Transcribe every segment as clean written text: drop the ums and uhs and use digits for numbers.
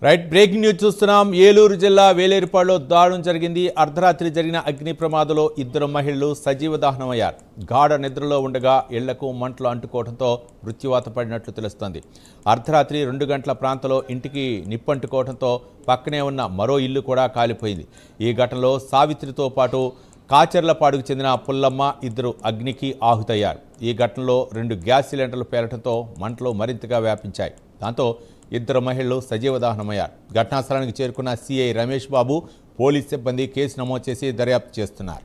Right breaking news చూస్తున్నాం. ఏలూరు జిల్లా వేలేరుపాడులో దారుణం జరిగింది. అర్ధరాత్రి జరిగిన అగ్ని ప్రమాదంలో ఇద్దరు మహిళలు సజీవ దహనమయ్యారు. గాఢ నిద్రలో ఉండగా ఇళ్లకు మంటలు అంటుకోవడంతో మృత్యువాత పడినట్లు తెలుస్తోంది. అర్ధరాత్రి 2 గంటల ప్రాంతంలో ఇంటికి నిప్పంటుకోవడంతో పక్కనే ఉన్న మరో ఇల్లు కూడా కాలిపోయింది. ఈ ఘటనలో సావిత్రితో పాటు కాచర్లపాడుకు చెందిన పుల్లమ్మ ఇద్దరు అగ్నికి ఆహుతయ్యారు. ఈ ఘటనలో 2 గ్యాస్ సిలిండర్లు పేలటంతో మంటలు మరింతగా వ్యాపించాయి. దాంతో ఇద్దరు మహిళలు సజీవ దహనమయ్యారు. ఘటనా స్థలానికి చేరుకున్న సిఐ రమేష్ బాబు, పోలీస్ సిబ్బంది కేసు నమోదు చేసి దర్యాప్తు చేస్తున్నారు.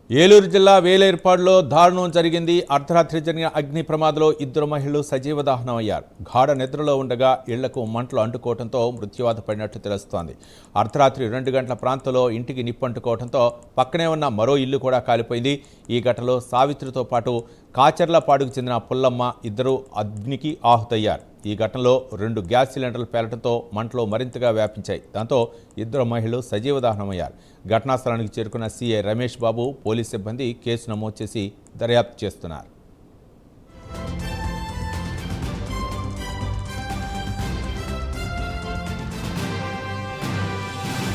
ఏలూరు జిల్లా వేలేరుపాడులో దారుణం జరిగింది. అర్ధరాత్రి జరిగిన అగ్ని ప్రమాదంలో ఇద్దరు మహిళలు సజీవ దహనమయ్యారు. గాఢ నిద్రలో ఉండగా ఇళ్లకు మంటలు అంటుకోవడంతో మృత్యువాత పడినట్టు తెలుస్తోంది. అర్ధరాత్రి 2 గంటల ప్రాంతంలో ఇంటికి నిప్పంటుకోవడంతో పక్కనే ఉన్న మరో ఇల్లు కూడా కాలిపోయింది. ఈ ఘటనలో సావిత్రితో పాటు కాచర్లపాడుకు చెందిన పుల్లమ్మ ఇద్దరు అగ్నికి ఆహుతయ్యారు. ఈ ఘటనలో 2 గ్యాస్ సిలిండర్లు పేలటంతో మంటలు మరింతగా వ్యాపించాయి. దాంతో ఇద్దరు మహిళలు సజీవ దహనమయ్యారు. ఘటనా స్థలానికి చేరుకున్న సిఐ రమేష్ బాబు, పోలీస్ సిబ్బంది కేసు నమోదు చేసి దర్యాప్తు చేస్తున్నారు.